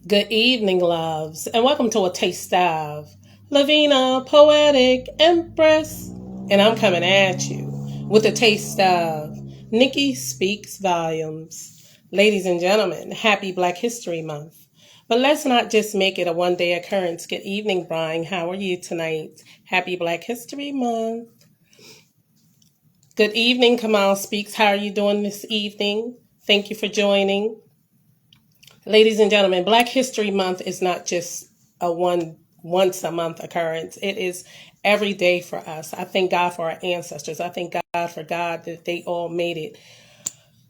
Good evening, loves, and welcome to A Taste of Lavina, Poetic, Empress. And I'm coming at you with a taste of Nikki Speaks Volumes. Ladies and gentlemen, happy Black History Month. But let's not just make it a one-day occurrence. Good evening, Brian. How are you tonight? Happy Black History Month. Good evening, Kamal Speaks. How are you doing this evening? Thank you for joining. Ladies and gentlemen, Black History Month is not just a once a month occurrence. It is every day for us. I thank God for our ancestors. I thank God for God that they all made it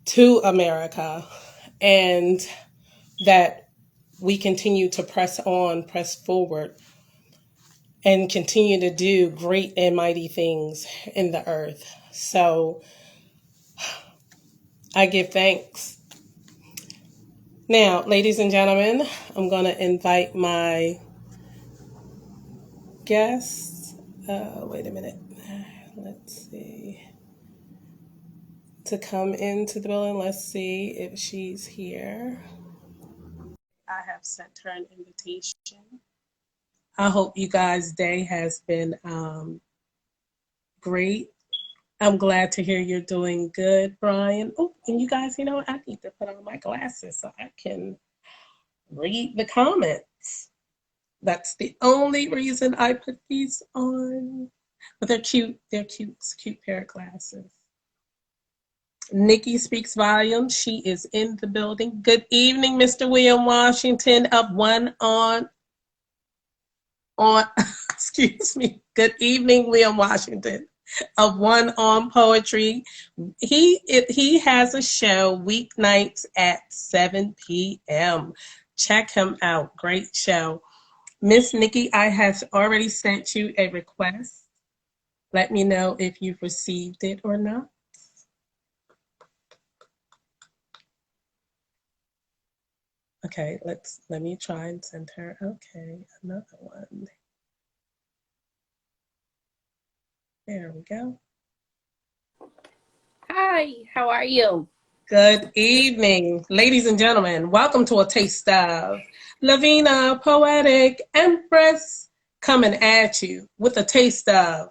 to America and that we continue to press on, press forward, and continue to do great and mighty things in the earth. So I give thanks. Now, ladies and gentlemen, I'm going to invite my guests. Wait a minute. Let's see. To come into the building. Let's see if she's here. I have sent her an invitation. I hope you guys' day has been great. I'm glad to hear you're doing good, Brian. Oh, and you guys, you know what? I need to put on my glasses so I can read the comments. That's the only reason I put these on. But they're cute. They're cute. It's a cute pair of glasses. Nikki Speaks Volumes. She is in the building. Good evening, Mr. William Washington of One on excuse me. Good evening, William Washington of One on Poetry. He has a show weeknights at 7 p.m. Check him out. Great show. Miss Nikki, I have already sent you a request. Let me know if you've received it or not. Okay, let me try and send her. Okay, another one. There we go. Hi, how are you? Good evening, ladies and gentlemen. Welcome to A Taste of Lavina, Poetic, Empress, coming at you with a taste of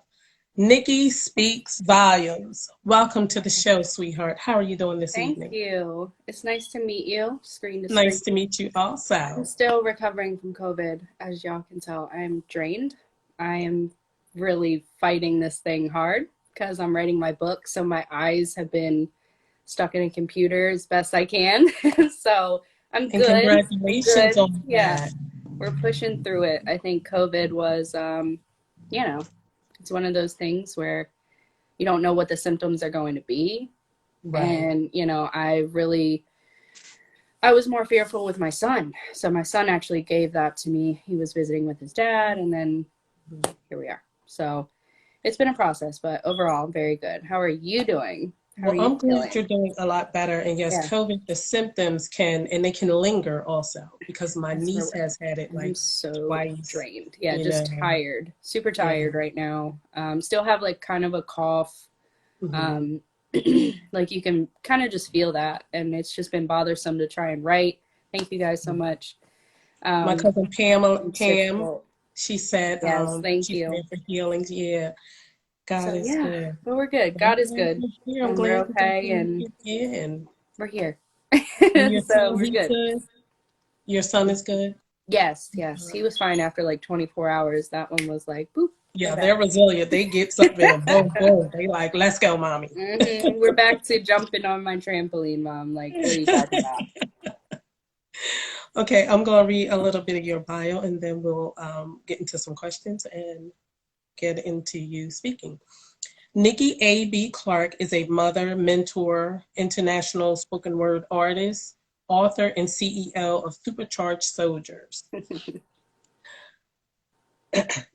Nikki Speaks Volumes. Welcome to the show, sweetheart. How are you doing this Thank evening? you. It's nice to meet you, screen to screen. Nice to meet you I'm also. still recovering from COVID, as y'all can tell. I am drained. I am really fighting this thing hard because I'm writing my book, so my eyes have been stuck in a computer as best I can. So I'm And good. I'm congratulations good. on Yeah, that. we're pushing through it. I think COVID was, you know, it's one of those things where you don't know what the symptoms are going to be. Right. And, I was more fearful with my son. So my son actually gave that to me. He was visiting with his dad, and then here we are. So it's been a process, but overall, very good. How are you doing? How are Well, you I'm glad feeling? you're doing a lot better. And yes, Yeah, COVID, the symptoms and they can linger also because my that's niece where has had it I'm like so twice, drained. Yeah, you just know. tired, super Yeah. tired right now. Still have like kind of a cough. Hmm. Um, like you can kind of just feel that, and it's just been bothersome to try and write. Thank you guys so much. My Um, cousin it's Pam, difficult. she said Yes, thank she's you. praying for healings. Yeah, God So is yeah, good. but we're good. But I'm God is glad good, you're here. I'm and we're glad that you're okay, and here. we're here. And your So son, we're he's good. good. Your son is good. Yes, yes, he was fine after like 24 hours. That one was like, boop, we're Yeah, back. they're resilient. They get something and boom, boom. They like, let's go, mommy. We're back to jumping on my trampoline, mom. Like, what are you talking about? Okay, I'm going to read a little bit of your bio and then we'll get into some questions and get into you speaking. Nikki A.B. Clark is a mother, mentor, international spoken word artist, author, and CEO of Supercharged Soldiers.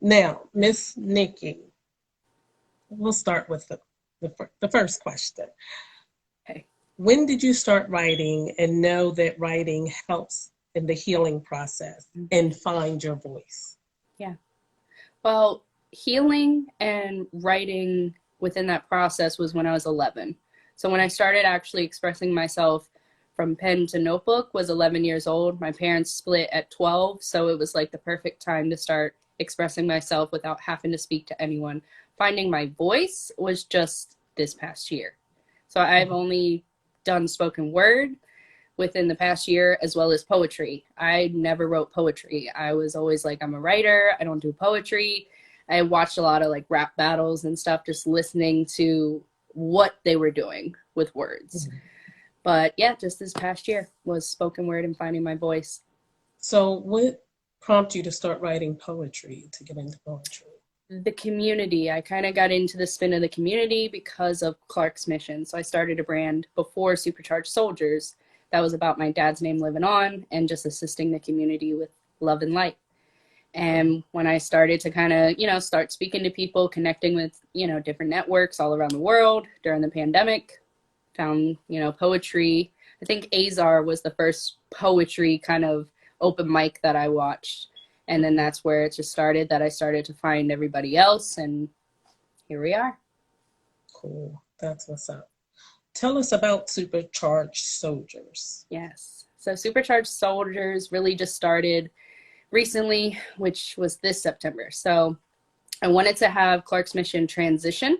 Now, Miss Nikki, we'll start with the first question. Okay. When did you start writing and know that writing helps in the healing process and find your voice? Yeah. Well, healing and writing within that process was when I was 11. So when I started actually expressing myself from pen to notebook was 11 years old. My parents split at 12, so it was like the perfect time to start expressing myself without having to speak to anyone. Finding my voice was just this past year. So I've only done spoken word within the past year, as well as poetry. I never wrote poetry. I was always like, I'm a writer, I don't do poetry. I watched a lot of like rap battles and stuff, just listening to what they were doing with words. But yeah, just this past year was spoken word and finding my voice. So what prompted you to start writing poetry, to get into poetry? The community. I kind of got into the spin of the community because of Clark's mission. So I started a brand before Supercharged Soldiers that was about my dad's name living on and just assisting the community with love and light. And when I started to kind of, start speaking to people, connecting with, different networks all around the world during the pandemic, found, poetry. I think Azar was the first poetry kind of open mic that I watched. And then that's where it just started, that I started to find everybody else. And here we are. Cool. That's what's up. Tell us about Supercharged Soldiers. Yes. So Supercharged Soldiers really just started recently, which was this September. So I wanted to have Clark's Mission transition.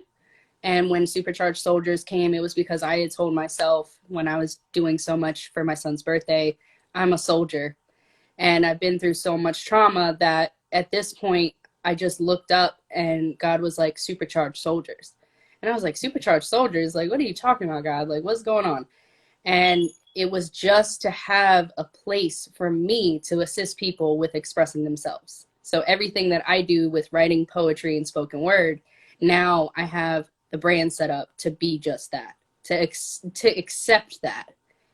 And when Supercharged Soldiers came, it was because I had told myself when I was doing so much for my son's birthday, I'm a soldier. And I've been through so much trauma that at this point, I just looked up and God was like, Supercharged Soldiers. And I was like, Supercharged Soldiers? Like, what are you talking about, God? Like, what's going on? And it was just to have a place for me to assist people with expressing themselves. So everything that I do with writing poetry and spoken word, now I have the brand set up to be just that, to accept that.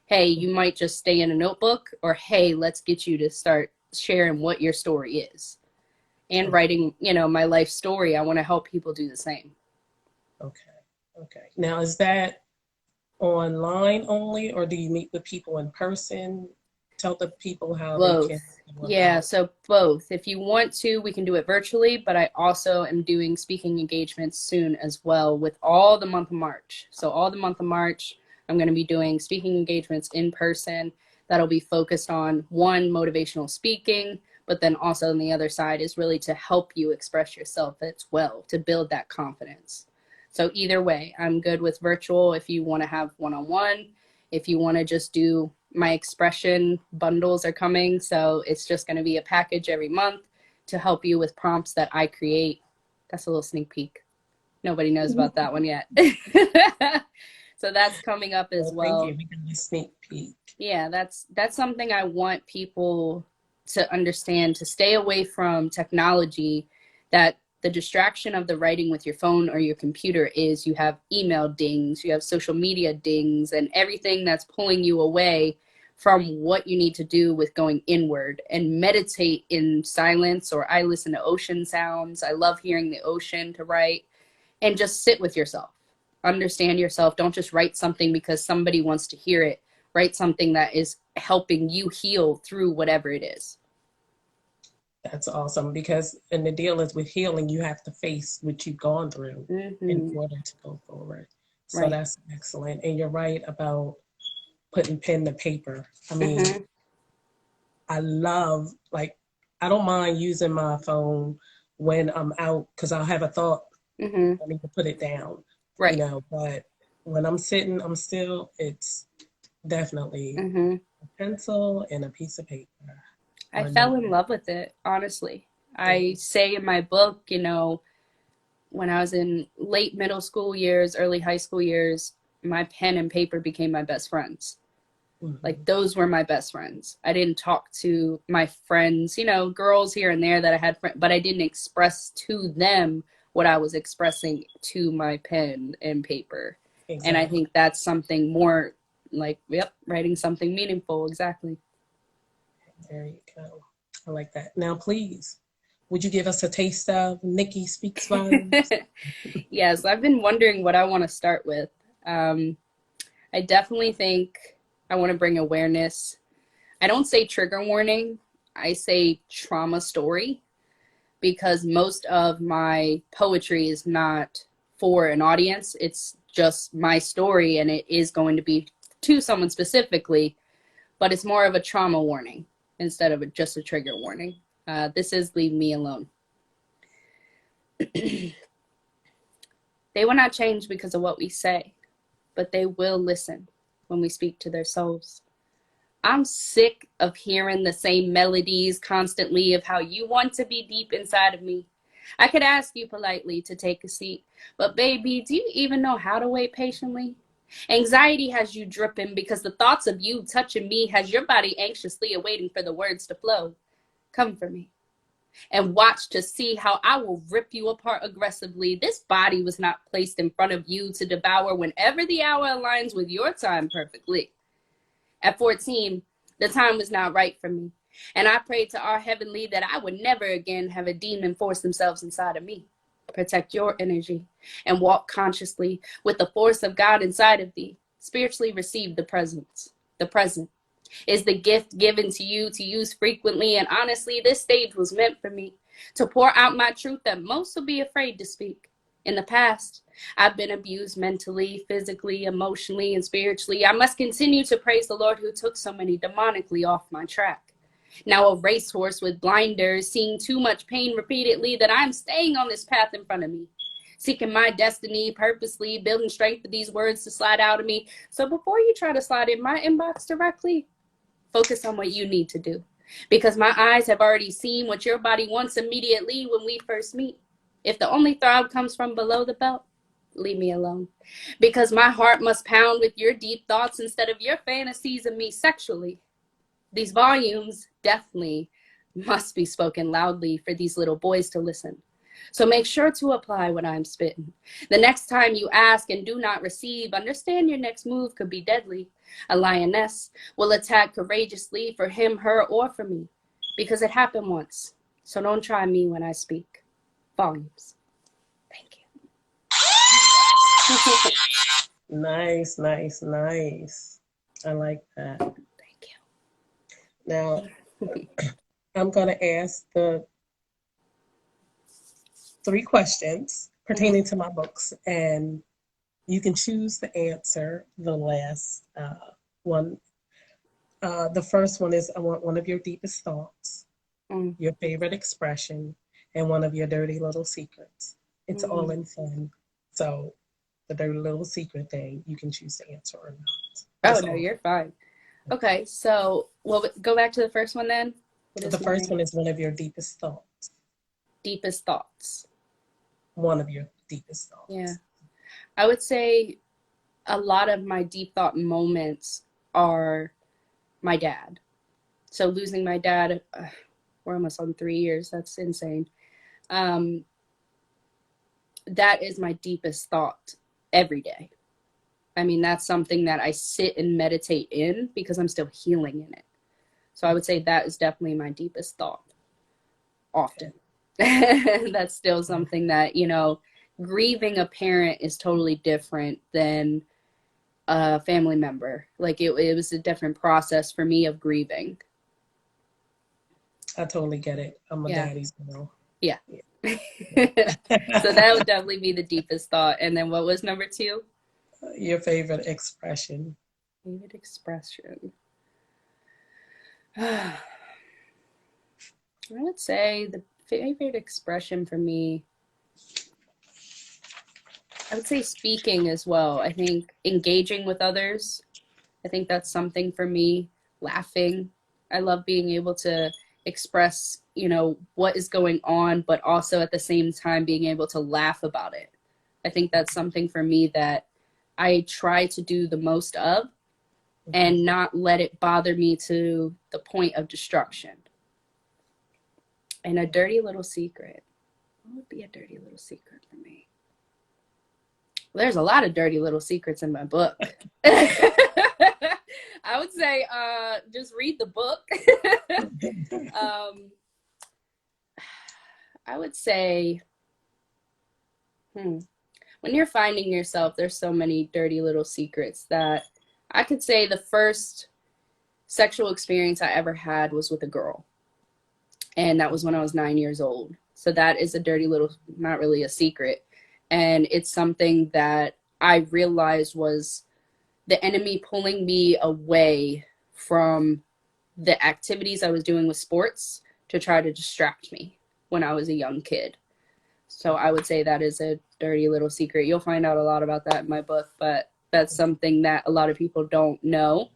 Hey, you might just stay in a notebook, or hey, let's get you to start sharing what your story is. And writing, my life story, I want to help people do the same. Okay. Now, is that online only, or do you meet with people in person? Tell the people how Both. they can. Yeah, so both. If you want to, we can do it virtually, but I also am doing speaking engagements soon as well with all the month of March. So all the month of March, I'm going to be doing speaking engagements in person that'll be focused on, one, motivational speaking, but then also on the other side is really to help you express yourself as well, to build that confidence. So either way, I'm good with virtual if you want to have one-on-one. If you want to just do my expression, bundles are coming. So it's just going to be a package every month to help you with prompts that I create. That's a little sneak peek. Nobody knows about that one yet. So that's coming up as well. Thank you. We can sneak peek. Yeah, that's something I want people to understand, to stay away from technology, that the distraction of the writing with your phone or your computer is you have email dings, you have social media dings, and everything that's pulling you away from what you need to do with going inward. And meditate in silence, or I listen to ocean sounds. I love hearing the ocean to write, and just sit with yourself. Understand yourself. Don't just write something because somebody wants to hear it. Write something that is helping you heal through whatever it is. That's awesome, because and the deal is with healing, you have to face what you've gone through in order to go forward. So that's excellent. And you're right about putting pen to paper. I mean, I love, like, I don't mind using my phone when I'm out because I'll have a thought. I need to put it down, but when I'm sitting, I'm still, it's definitely a pencil and a piece of paper. I fell in love with it, honestly. I say in my book, when I was in late middle school years, early high school years, my pen and paper became my best friends. Like, those were my best friends. I didn't talk to my friends, girls here and there that I had, but I didn't express to them what I was expressing to my pen and paper. Exactly. And I think that's something more like, writing something meaningful. Exactly. There you go. I like that. Now, please, would you give us a taste of Nikki Speaks Volumes? Yes, I've been wondering what I want to start with. I definitely think I want to bring awareness. I don't say trigger warning. I say trauma story, because most of my poetry is not for an audience. It's just my story, and it is going to be to someone specifically, but it's more of a trauma warning instead of just a trigger warning. This is Leave Me Alone. They will not change because of what we say, but they will listen when we speak to their souls. I'm sick of hearing the same melodies constantly of how you want to be deep inside of me. I could ask you politely to take a seat, but baby, do you even know how to wait patiently? Anxiety has you dripping because the thoughts of you touching me has your body anxiously awaiting for the words to flow. Come for me and watch to see how I will rip you apart aggressively. This body was not placed in front of you to devour whenever the hour aligns with your time perfectly. At 14, the time was not right for me, and I prayed to our heavenly that I would never again have a demon force themselves inside of me. Protect your energy and walk consciously with the force of God inside of thee. Spiritually receive the presence. The present is the gift given to you to use frequently, and honestly, this stage was meant for me to pour out my truth that most will be afraid to speak. In the past, I've been abused mentally, physically, emotionally, and spiritually. I must continue to praise the Lord who took so many demonically off my track. Now a racehorse with blinders, seeing too much pain repeatedly, that I'm staying on this path in front of me, seeking my destiny purposely, building strength for these words to slide out of me. So before you try to slide in my inbox directly, focus on what you need to do, because my eyes have already seen what your body wants immediately when we first meet. If the only throb comes from below the belt, leave me alone, because my heart must pound with your deep thoughts instead of your fantasies of me sexually. These volumes definitely must be spoken loudly for these little boys to listen. So make sure to apply what I'm spitting. The next time you ask and do not receive, understand your next move could be deadly. A lioness will attack courageously for him, her, or for me, because it happened once. So don't try me when I speak. Volumes. Thank you. Nice, nice, nice. I like that. Thank Now, I'm going to ask the 3 questions pertaining to my books, and you can choose to answer the last one. The first one is, I want one of your deepest thoughts, your favorite expression, and one of your dirty little secrets. It's all in fun. So the dirty little secret thing, you can choose to answer or not. Oh, no, you're fine. Okay, so we'll go back to the first one then. The first one is one of your deepest thoughts. Deepest thoughts. One of your deepest thoughts. Yeah. I would say a lot of my deep thought moments are my dad. So losing my dad, we're almost on 3 years. That's insane. That is my deepest thought every day. I mean, that's something that I sit and meditate in because I'm still healing in it. So I would say that is definitely my deepest thought often. That's still something that, you know, grieving a parent is totally different than a family member. Like it was a different process for me of grieving. I totally get it. I'm a daddy's girl. Yeah. So that would definitely be the deepest thought. And then what was number 2? Your favorite expression. Favorite expression. I would say the favorite expression for me, I would say speaking as well. I think engaging with others. I think that's something for me. Laughing. I love being able to express, you know, what is going on, but also at the same time being able to laugh about it. I think that's something for me that I try to do the most of and not let it bother me to the point of destruction. And a dirty little secret. What would be a dirty little secret for me? Well, there's a lot of dirty little secrets in my book. I would say just read the book. I would say, when you're finding yourself, there's so many dirty little secrets that I could say the first sexual experience I ever had was with a girl. And that was when I was 9 years old. So that is a dirty little, not really a secret. And it's something that I realized was the enemy pulling me away from the activities I was doing with sports to try to distract me when I was a young kid. So I would say that is a dirty little secret. You'll find out a lot about that in my book, but that's something that a lot of people don't know,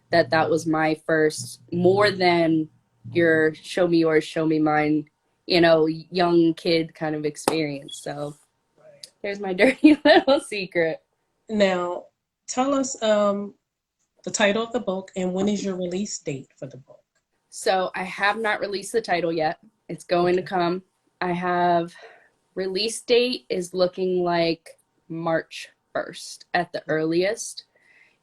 that that was my first, more than your show me yours, show me mine, you know, young kid kind of experience. So there's my dirty little secret. Now, tell us the title of the book and when is your release date for the book? So I have not released the title yet. It's going to come. I have release date is looking like March 1st at the earliest.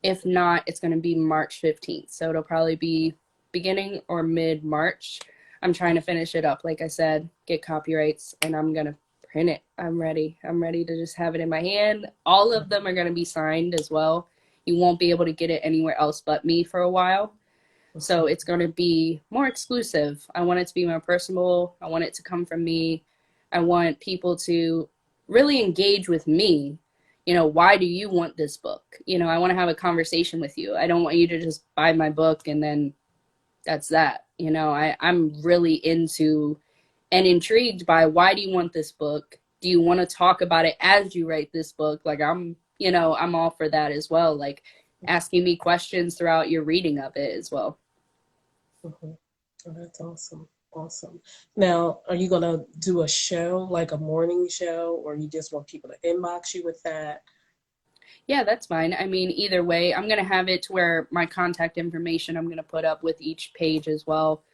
If not, it's going to be March 15th. So it'll probably be beginning or mid-March. I'm trying to finish it up, like I said, get copyrights, and I'm going to print it. I'm ready. I'm ready to just have it in my hand. All of them are going to be signed as well. You won't be able to get it anywhere else but me for a while. So it's going to be more exclusive. I want it to be more personal. I want it to come from me. I want people to really engage with me. You know, why do you want this book? You know, I want to have a conversation with you. I don't want you to just buy my book and then that's that. You know, I'm really into and intrigued by, why do you want this book? Do you want to talk about it as you write this book? Like, I'm all for that as well. Like, asking me questions throughout your reading of it as well. Mm-hmm. Oh, that's awesome. Awesome. Now, are you going to do a show, like a morning show, or you just want people to inbox you with that? Yeah, that's fine. I mean, either way, I'm going to have it to where my contact information I'm going to put up with each page as well.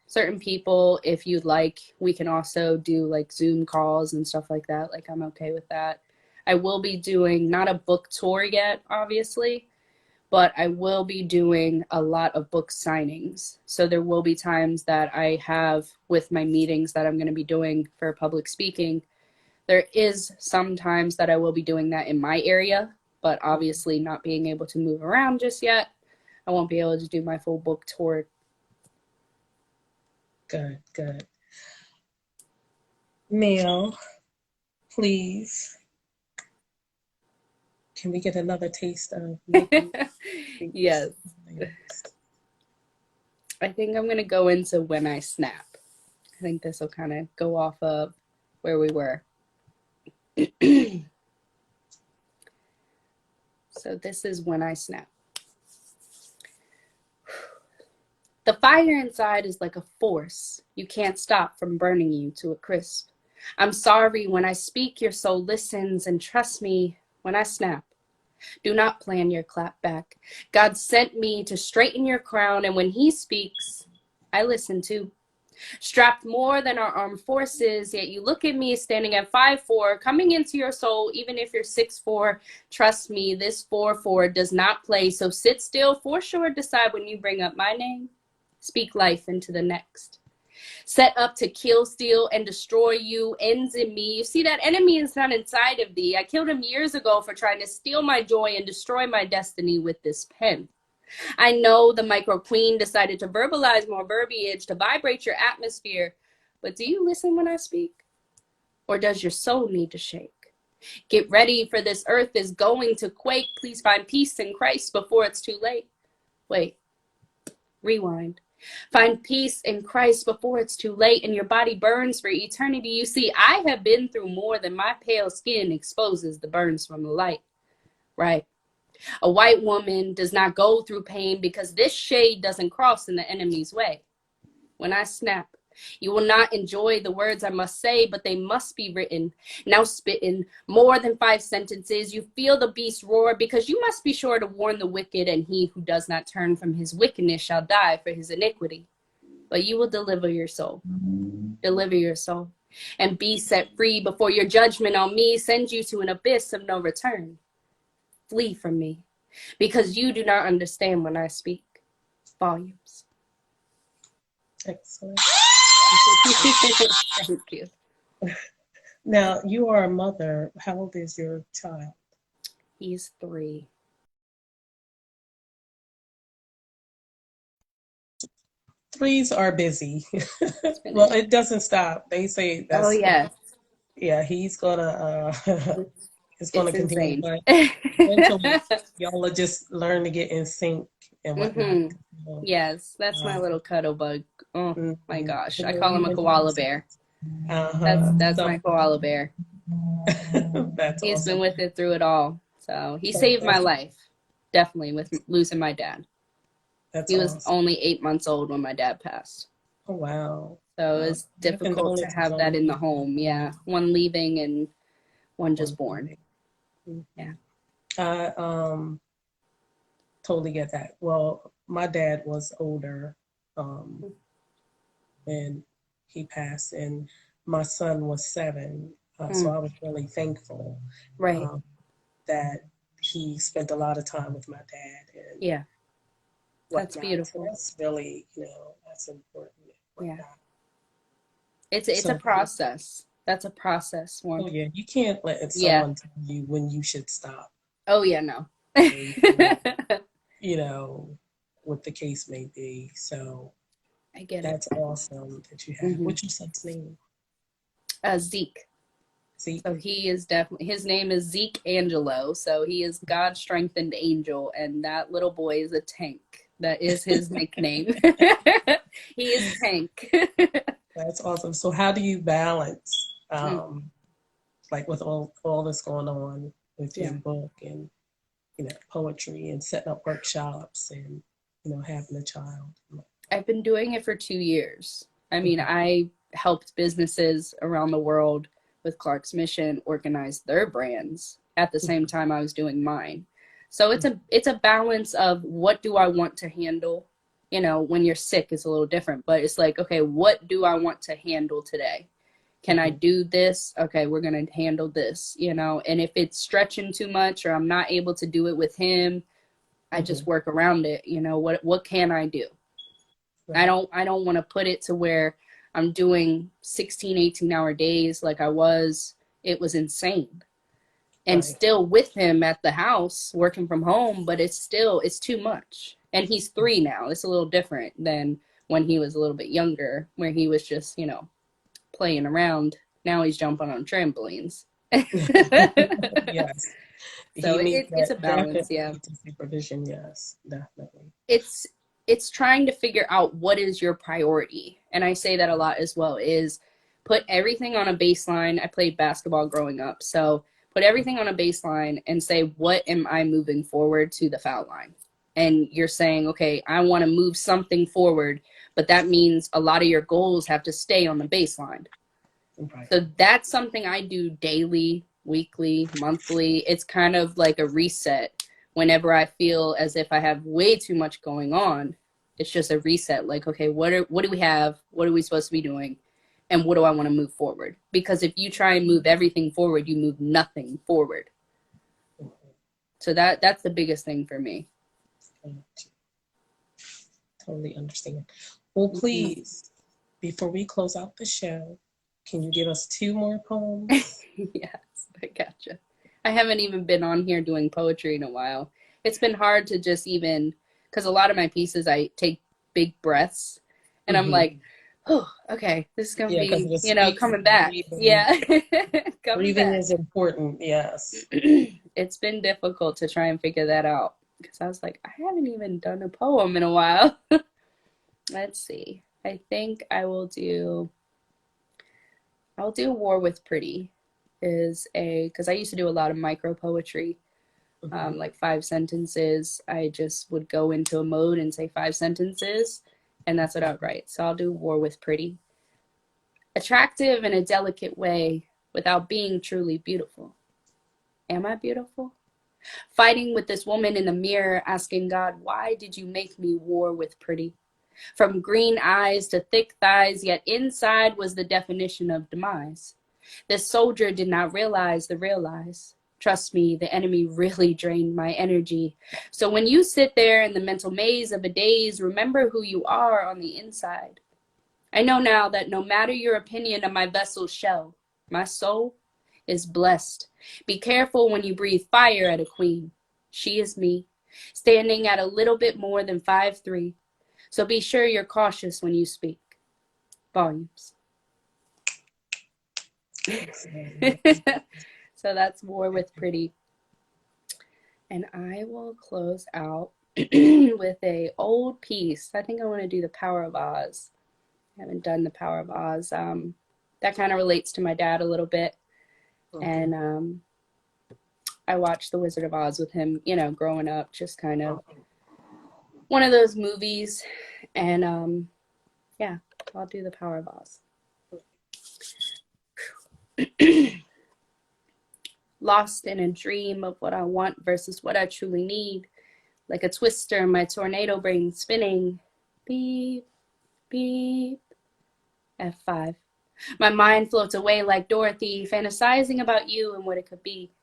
Certain people, if you'd like, we can also do like Zoom calls and stuff like that. Like, I'm okay with that. I will be doing not a book tour yet, obviously, but I will be doing a lot of book signings. So there will be times that I have with my meetings that I'm going to be doing for public speaking. There is sometimes that I will be doing that in my area, but obviously not being able to move around just yet, I won't be able to do my full book tour. Good, good. Now, please, can we get another taste of Nikki? Yes. I think I'm going to go into When I Snap. I think this will kind of go off of where we were. So this is When I Snap. The fire inside is like a force you can't stop from burning you to a crisp. I'm sorry when I speak, your soul listens, and trust me when I snap. Do not plan your clap back. God sent me to straighten your crown, and when he speaks, I listen too. Strapped more than our armed forces, yet you look at me standing at 5'4", coming into your soul, even if you're 6'4". Trust me, this 4'4" does not play, so sit still, for sure decide when you bring up my name. Speak life into the next. Set up to kill, steal, and destroy you, ends in me. You see, that enemy is not inside of thee. I killed him years ago for trying to steal my joy and destroy my destiny with this pen. I know the micro queen decided to verbalize more verbiage to vibrate your atmosphere, but do you listen when I speak? Or does your soul need to shake? Get ready, for this earth is going to quake. Please find peace in Christ before it's too late. Wait, rewind. Find peace in Christ before it's too late and your body burns for eternity. You see, I have been through more than my pale skin exposes the burns from the light. Right. A white woman does not go through pain because this shade doesn't cross in the enemy's way. When I snap, you will not enjoy the words I must say, but they must be written. Now spitting more than 5 sentences, you feel the beast roar, because you must be sure to warn the wicked, and he who does not turn from his wickedness shall die for his iniquity. But you will deliver your soul. Deliver your soul and be set free before your judgment on me sends you to an abyss of no return. Flee from me, because you do not understand when I speak. Volumes. Excellent. Thank you. Now, you are a mother. How old is your child? He's 3. Threes are busy. Well, it doesn't stop. They say that's. Oh, yeah. Yeah, he's gonna It's going to It's continue, insane. but eventually y'all will just learn to get in sync and whatnot. Hmm. So, That's my um, little cuddle bug. Oh my mhm. gosh. And I then call him a even koala bear. That's so my koala bear. that's He's been awesome. with it through it all. So he So saved my life. Definitely with losing my dad. that's He was awesome. only 8 months old when my dad passed. Oh wow. So it Wow. was My difficult to condolences have on that in the you. home. Yeah. One leaving and one just One born. thing. Yeah. Mhm. I totally get that. Well, my dad was older, um, when he passed, and my son was 7. So Mm, I was really thankful, right. um, that he spent a lot of time with my dad and Yeah. That's whatnot. So beautiful. that's really, that's important and Yeah. whatnot. It's a So, process. That's a process oh one. yeah, you can't let Yeah. someone tell you when you should stop Oh yeah, no. grieving or, you know, what the case may be. So I get it. that's awesome that you have. Hmm. What's your son's name? Zeke. So Zeke. he is definitely, his name is Zeke Angelo. So he is God strengthened angel, and that little boy is a tank. That is his nickname. He is Tank. That's awesome. So how do you balance, Mm, like with all this going on with your yeah. book and poetry and setting up workshops and having a child? I've been doing it for 2 years. I mean, Okay. I helped businesses around the world with Clark's Mission organize their brands at the same time I was doing mine. So it's a balance of what do I want to handle? You know, when you're sick it's a little different, but it's like, okay, what do I want to handle today? Can I Mhm. do this? Okay, we're going to handle this, and if it's stretching too much or I'm not able to do it with him, I just Mhm. work around it. What can I do? I Right. don't I don't want to put it to where I'm doing 16, 18-hour days like I was. It was insane. And Right. still with him at the house working from home, but it's too much. And he's 3 now. It's a little different than when he was a little bit younger, where he was just, playing around. Now he's jumping on trampolines. Yes. So He needs it's a that, balance, definitely yeah. needs the supervision. Yes, definitely. it's it's trying to figure out what is your priority, and I say that a lot as well, is put everything on a baseline. I played basketball growing up, so put everything on a baseline and say, what am I moving forward to the foul line? And you're saying, okay, I want to move something forward, but that means a lot of your goals have to stay on the baseline. Right. So that's something I do daily, weekly, monthly. It's kind of like a reset. Whenever I feel as if I have way too much going on, it's just a reset. Like, okay, what do we have? What are we supposed to be doing? And what do I want to move forward? Because if you try and move everything forward, you move nothing forward. So that's the biggest thing for me. Mhm. Totally understand. Well, Mm-hmm. please, before we close out the show, can you give us 2 more poems? Yes, I gotcha. I haven't even been on here doing poetry in a while. It's been hard to just even, because a lot of my pieces I take big breaths and I'm Hmm. like, oh, okay, this is going to Yeah, because be, with speaking, coming back. breathing, Yeah, coming breathing back. is important. Yes. It's been difficult to try and figure that out because I was like, I haven't even done a poem in a while. Let's see. I think I'll do War with Pretty is because I used to do a lot of micro poetry, Hmm. like 5 sentences. I just would go into a mode and say 5 sentences, and that's what I would write. So I'll do War with Pretty. Attractive in a delicate way without being truly beautiful. Am I beautiful? Fighting with this woman in the mirror, asking God, why did you make me war with pretty? From green eyes to thick thighs, yet inside was the definition of demise. This soldier did not realize the real lies. Trust me, the enemy really drained my energy. So when you sit there in the mental maze of a daze, remember who you are on the inside. I know now that no matter your opinion of my vessel's shell, my soul is blessed. Be careful when you breathe fire at a queen. She is me, standing at a little bit more than 5'3". So be sure you're cautious when you speak. Volumes. Excellent. So So that's War with Pretty. And I will close out with a old piece. I think I want to do The Power of Oz. I haven't done The Power of Oz. That kind of relates to my dad a little bit. And I watched The Wizard of Oz with him, you know, growing up, just kind of one of those movies. And yeah, I'll do The Power of Oz. Lost in a dream of what I want versus what I truly need. Like a twister, my tornado brain spinning. Beep, beep. F5. My mind floats away like Dorothy, fantasizing about you and what it could be.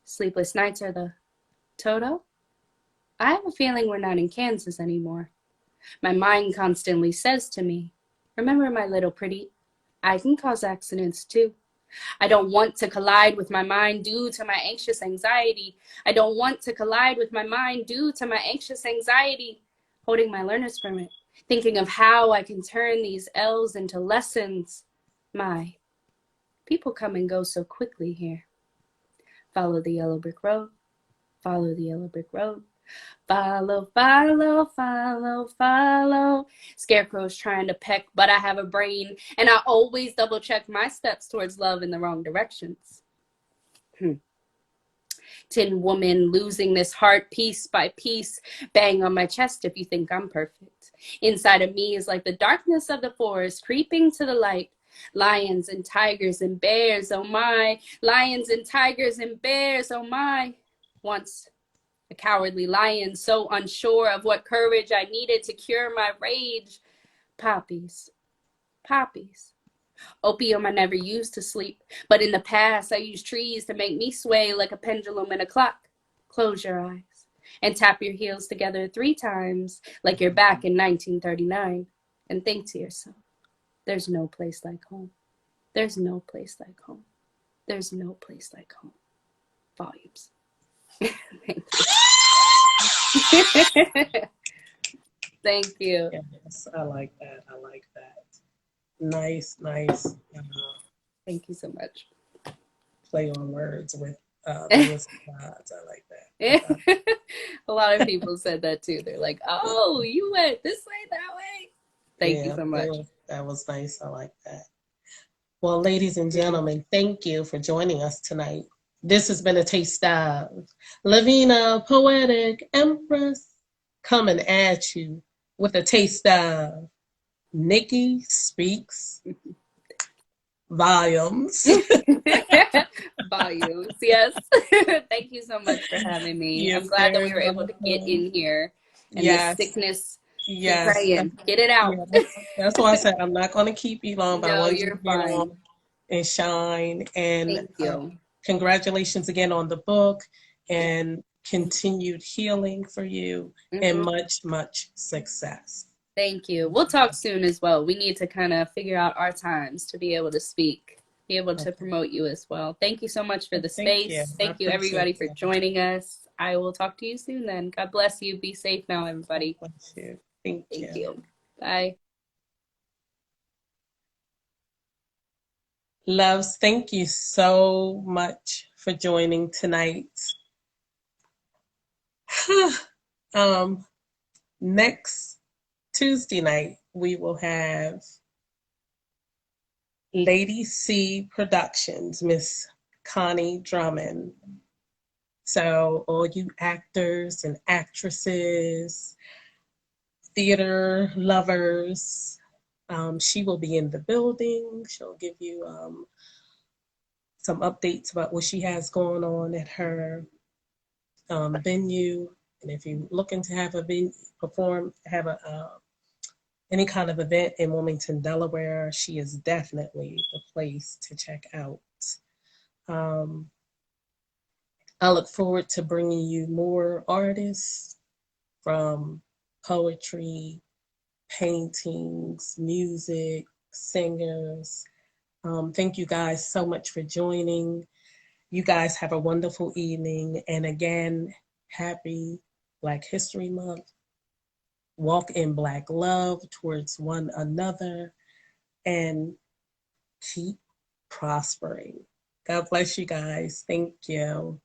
Sleepless nights are the Toto? I have a feeling we're not in Kansas anymore. My mind constantly says to me, remember, my little pretty, I can cause accidents too. I don't want to collide with my mind due to my anxious anxiety. I don't want to collide with my mind due to my anxious anxiety. Holding my learner's permit, thinking of how I can turn these L's into lessons. My people come and go so quickly here. Follow the yellow brick road. Follow the yellow brick road. Follow, follow, follow, follow. Scarecrow's trying to peck, but I have a brain, and I always double check my steps towards love in the wrong directions. Tin Woman losing this heart piece by piece. Bang on my chest if you think I'm perfect. Inside of me is like the darkness of the forest creeping to the light. Lions and tigers and bears, oh my. Lions and tigers and bears, oh my. Once a cowardly lion, so unsure of what courage I needed to cure my rage. Poppies, poppies. Opium I never used to sleep, but in the past I used trees to make me sway like a pendulum in a clock. Close your eyes and tap your heels together 3 times like you're back in 1939 and think to yourself, there's no place like home. There's no place like home. There's no place like home. Volumes. Thank you. Thank you. Yes, I like that. I like that. Nice, nice. Thank you so much. Play on words with the Wizard of Oz. I like that. A lot of people said that too. They're like, oh, you went this way, that way. Thank you so much. That was nice. I like that. Well, ladies and gentlemen, thank you for joining us tonight. This has been a taste of Lavina, Poetic, Empress, coming at you with a taste of Nikki Speaks Volumes. Volumes, yes. Thank you so much for having me. You're I'm glad that we were very able to get in here and Yes. this sickness. Yes. Praying. Get it out. Yeah, that's why I said I'm not going to keep you long, but I No, want you you're to get fine. on and shine. And Thank you. congratulations again on the book and continued healing for you and much, much success. Thank you. We'll talk soon as well. We need to kind of figure out our times to be able to speak, be able to promote you as well. Thank you so much for the space. Thank you, everybody, for joining us. I will talk to you soon then. God bless you. Be safe now, everybody. God bless you. Thank you. Bye. Loves, thank you so much for joining tonight. Next Tuesday night, we will have Lady C Productions, Miss Connie Drummond. So all you actors and actresses, theater lovers, she will be in the building. She'll give you some updates about what she has going on at her venue. And if you're looking to have any kind of event in Wilmington, Delaware, she is definitely the place to check out. I look forward to bringing you more artists from poetry, paintings, music, singers. Thank you guys so much for joining. You guys have a wonderful evening. And again, happy Black History Month. Walk in Black love towards one another and keep prospering. God bless you guys. Thank you.